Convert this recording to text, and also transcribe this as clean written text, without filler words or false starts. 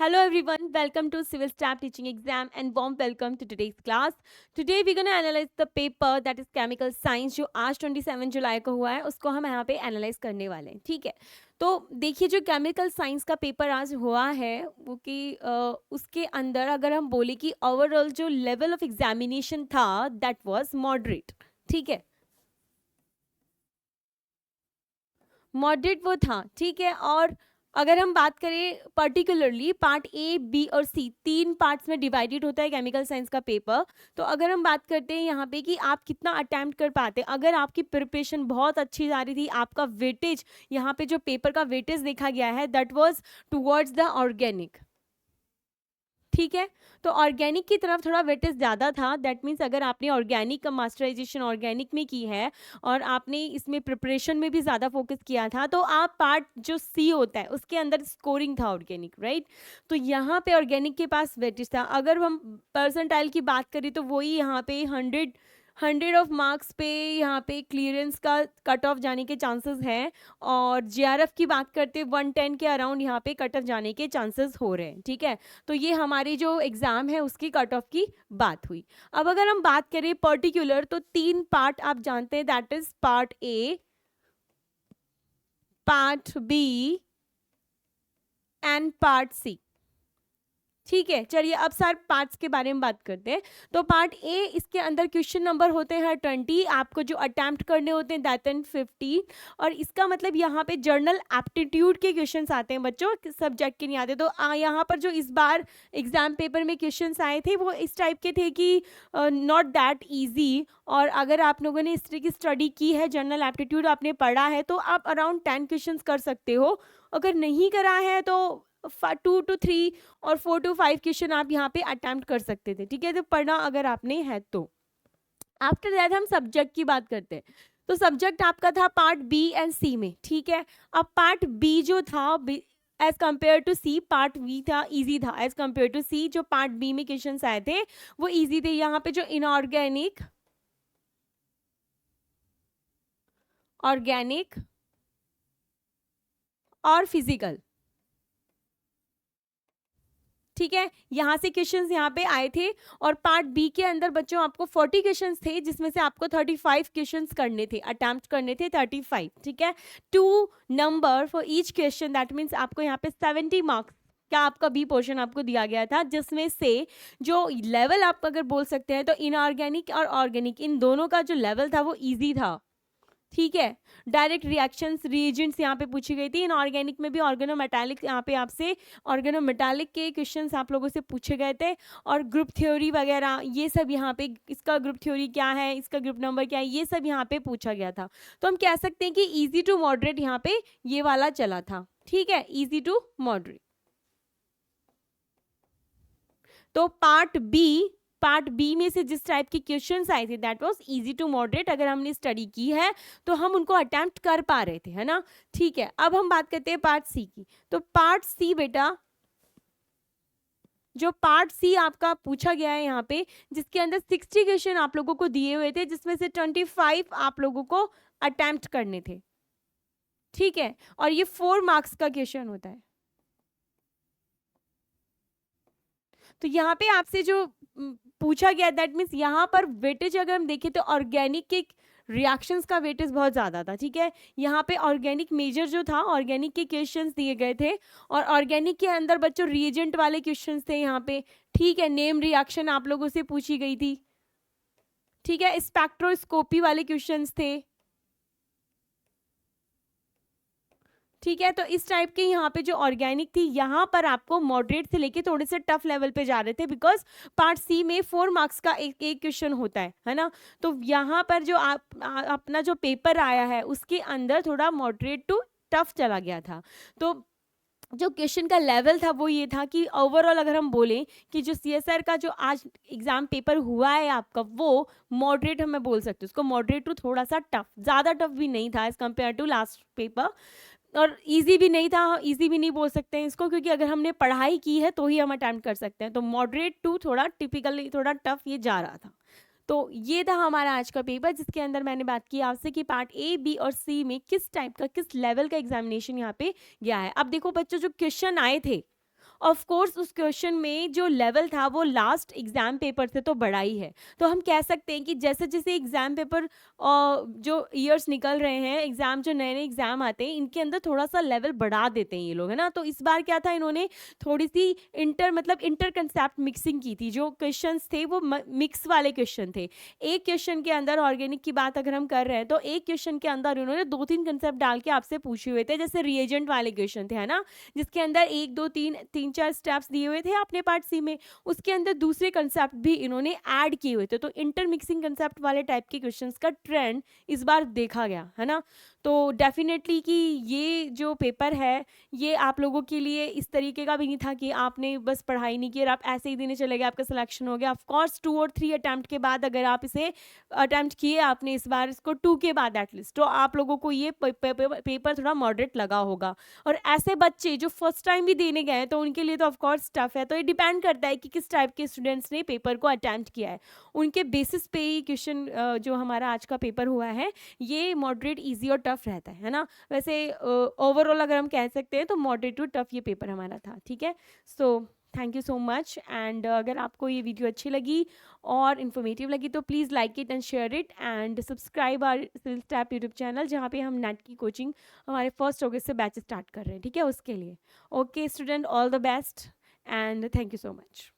Hello everyone, welcome to Civil Staff Teaching Exam and warm welcome to today's class. Today we're going to analyze the paper that is Chemical Science जो आज 27 जुलाई को हुआ है उसको हम यहाँ पे एनालाइज करने वाले हैं. ठीक है, तो देखिए जो केमिकल साइंस का पेपर आज हुआ है वो कि उसके अंदर अगर हम बोले कि ओवरऑल जो लेवल ऑफ एग्जामिनेशन था दैट वाज मॉडरेट. ठीक है, मॉडरेट वो था. ठीक है, और अगर हम बात करें पर्टिकुलरली पार्ट ए बी और सी तीन पार्ट्स में डिवाइडेड होता है केमिकल साइंस का पेपर. तो अगर हम बात करते हैं यहाँ पे कि आप कितना अटेम्प्ट कर पाते हैं, अगर आपकी प्रिपरेशन बहुत अच्छी जा रही थी, आपका वेटेज यहाँ पे जो पेपर का वेटेज देखा गया है that was towards the organic. ठीक है, तो ऑर्गेनिक की तरफ थोड़ा वेटेज ज़्यादा था. दैट मीन्स अगर आपने ऑर्गेनिक का मास्टराइजेशन ऑर्गेनिक में की है और आपने इसमें प्रिपरेशन में भी ज़्यादा फोकस किया था तो आप पार्ट जो सी होता है उसके अंदर स्कोरिंग था ऑर्गेनिक, राइट. तो यहाँ पे ऑर्गेनिक के पास वेटेज था. अगर हम परसेंटाइल की बात करें तो वही यहाँ पे 100 ऑफ मार्क्स पे यहाँ पे क्लियरेंस का कट ऑफ जाने के चांसेस हैं. और जीआरएफ की बात करते 110 के अराउंड यहाँ पे कट ऑफ जाने के चांसेस हो रहे हैं. ठीक है, तो ये हमारी जो एग्ज़ाम है उसकी कट ऑफ की बात हुई. अब अगर हम बात करें पर्टिकुलर तो तीन पार्ट आप जानते हैं, that is part A, part B and part C. ठीक है, चलिए अब सर पार्ट्स के बारे में बात करते हैं. तो पार्ट ए, इसके अंदर क्वेश्चन नंबर होते हैं 20, आपको जो अटेम्प्ट करने होते हैं दैट एंड 15. और इसका मतलब यहाँ पे जर्नल एप्टीट्यूड के क्वेश्चंस आते हैं बच्चों, सब्जेक्ट के नहीं आते. तो यहाँ पर जो इस बार एग्जाम पेपर में क्वेश्चंस आए थे वो इस टाइप के थे कि नॉट दैट ईजी. और अगर आप लोगों ने इस तरह की स्टडी की है, जनरल एप्टीट्यूड आपने पढ़ा है, तो आप अराउंड 10 क्वेश्चंस कर सकते हो. अगर नहीं करा है तो 2 to 3 और 4 to 5 क्वेश्चन आप यहाँ पे अटेम्प्ट कर सकते थे. ठीक है, तो पढ़ना अगर आपने है तो. आफ्टर दैट हम सब्जेक्ट की बात करते हैं. तो सब्जेक्ट आपका था पार्ट बी एंड सी में. ठीक है, अब पार्ट बी जो था as compare to C, part B था इजी था एज कंपेयर टू सी. जो पार्ट बी में क्वेश्चन आए थे वो इजी थे. यहाँ पे जो इनऑर्गेनिक, ऑर्गेनिक और फिजिकल, ठीक है, यहाँ से क्वेश्चंस यहाँ पे आए थे. और पार्ट बी के अंदर बच्चों आपको 40 क्वेश्चंस थे जिसमें से आपको 35 क्वेश्चंस करने थे, अटेम्प्ट करने थे 35. ठीक है, 2 number for each question, that means आपको यहाँ पे 70 मार्क्स का आपका बी पोर्शन आपको दिया गया था. जिसमें से जो लेवल आप अगर बोल सकते हैं तो इनऑर्गेनिक और ऑर्गेनिक इन दोनों का जो लेवल था वो ईजी था. ठीक है, डायरेक्ट रिएक्शंस रिएजेंट्स यहाँ पे पूछी गई थी. इनऑर्गेनिक में भी ऑर्गेनोमेटालिक यहाँ पे आपसे ऑर्गेनोमेटालिक के क्वेश्चंस आप लोगों से पूछे गए थे. और ग्रुप थ्योरी वगैरह ये सब यहाँ पे, इसका ग्रुप थ्योरी क्या है, इसका ग्रुप नंबर क्या है, ये सब यहाँ पे पूछा गया था. तो हम कह सकते हैं कि ईजी टू मॉडरेट यहाँ पे ये वाला चला था. ठीक है, ईजी टू मॉडरेट. तो पार्ट बी में से जिस टाइप के क्वेश्चंस आए थे that was easy to moderate. अगर हमने स्टडी की है तो हम उनको अटेम्प्ट कर पा रहे थे, है ना. ठीक है, अब हम बात करते हैं पार्ट सी की. तो पार्ट सी बेटा, जो पार्ट सी आपका पूछा गया है यहाँ पे, जिसके अंदर 60 क्वेश्चन आप लोगों को दिए हुए थे जिसमें से 25 आप लोगों को अटेम्प्ट करने थे. ठीक है, और ये 4 मार्क्स का क्वेश्चन होता है. तो यहाँ पे आपसे जो पूछा गया दैट मीन्स यहाँ पर वेटेज अगर हम देखें तो ऑर्गेनिक के रिएक्शंस का वेटेज बहुत ज़्यादा था. ठीक है, यहाँ पे ऑर्गेनिक मेजर जो था, ऑर्गेनिक के क्वेश्चंस दिए गए थे. और ऑर्गेनिक के अंदर बच्चों रिएजेंट वाले क्वेश्चंस थे यहाँ पे. ठीक है, नेम रिएक्शन आप लोगों से पूछी गई थी. ठीक है, स्पेक्ट्रोस्कोपी वाले क्वेश्चंस थे. ठीक है, तो इस टाइप के यहाँ पे जो ऑर्गेनिक थी यहाँ पर आपको मॉडरेट से लेके थोड़े से टफ लेवल पे जा रहे थे. बिकॉज पार्ट सी में 4 मार्क्स का एक क्वेश्चन होता है ना. तो यहाँ पर जो अपना जो पेपर आया है उसके अंदर थोड़ा मॉडरेट टू टफ चला गया था. तो जो क्वेश्चन का लेवल था वो ये था कि ओवरऑल अगर हम बोलें कि जो सीएसआर का जो आज एग्जाम पेपर हुआ है आपका वो मॉडरेट हमें बोल सकते हैं. उसको मॉडरेट टू थोड़ा सा टफ, ज़्यादा टफ भी नहीं था as compare to last paper. और इजी भी नहीं था, इजी भी नहीं बोल सकते हैं इसको, क्योंकि अगर हमने पढ़ाई की है तो ही हम अटेम्प्ट कर सकते हैं. तो मॉडरेट टू थोड़ा टिपिकली थोड़ा टफ ये जा रहा था. तो ये था हमारा आज का पेपर जिसके अंदर मैंने बात की आपसे कि पार्ट ए बी और सी में किस टाइप का किस लेवल का एग्जामिनेशन यहाँ पे गया है. अब देखो बच्चों, जो क्वेश्चन आए थे ऑफ कोर्स उस क्वेश्चन में जो लेवल था वो लास्ट एग्जाम पेपर से तो बड़ा ही है। तो हम कह सकते हैं कि जैसे जैसे एग्जाम पेपर जो ईयर्स निकल रहे हैं, एग्जाम जो नए नए एग्जाम आते हैं, इनके अंदर थोड़ा सा लेवल बढ़ा देते हैं ये लोग, है ना। तो इस बार क्या था, इन्होंने थोड़ी सी इंटर कंसेप्ट मिक्सिंग की थी। जो क्वेश्चंस थे वो मिक्स वाले क्वेश्चन थे। एक क्वेश्चन के अंदर ऑर्गेनिक की बात अगर हम कर रहे हैं तो एक क्वेश्चन के अंदर उन्होंने 2-3 कंसेप्ट डाल के आपसे पूछे हुए थे, जैसे रिएजेंट वाले क्वेश्चन थे, है ना, जिसके अंदर 1 2 3 3 4 स्टेप्स दिए हुए थे अपने पार्ट सी में। उसके अंदर दूसरे कंसेप्ट भी इन्होंने ऐड किए हुए थे। तो इंटर मिक्सिंग कंसेप्ट वाले टाइप के क्वेश्चंस का ट्रेंड इस बार देखा गया, है ना। तो डेफिनेटली कि ये जो पेपर है ये आप लोगों के लिए इस तरीके का भी नहीं था कि आपने बस पढ़ाई नहीं की और आप ऐसे ही देने चले गए, आपका सिलेक्शन हो गया। ऑफ कोर्स 2 और 3 अटेम्प्ट के बाद अगर आप इसे अटेम्प्ट किए आपने इस बार इसको 2 के बाद एटलीस्ट, तो आप लोगों को ये पेपर थोड़ा मॉडरेट लगा होगा। और ऐसे बच्चे जो फर्स्ट टाइम भी देने गए हैं तो उनके लिए तो ऑफ कोर्स टफ है। तो ये डिपेंड करता है कि किस टाइप के स्टूडेंट्स ने पेपर को अटेम्प्ट किया है, उनके बेसिस पे ही क्वेश्चन जो हमारा आज का पेपर हुआ है ये मॉडरेट, ईजी और टफ रहता है ना। वैसे ओवरऑल अगर हम कह सकते हैं तो मॉडरेट टू टफ ये पेपर हमारा था, ठीक है। So thank you so much. And अगर आपको ये वीडियो अच्छी लगी और इन्फॉर्मेटिव लगी तो please like it and share it and subscribe our skill step YouTube channel, जहाँ पे हम नेट की कोचिंग हमारे 1 अगस्त से बैच स्टार्ट कर रहे हैं, ठीक है, उसके लिए। Okay student, all the best and thank you so much.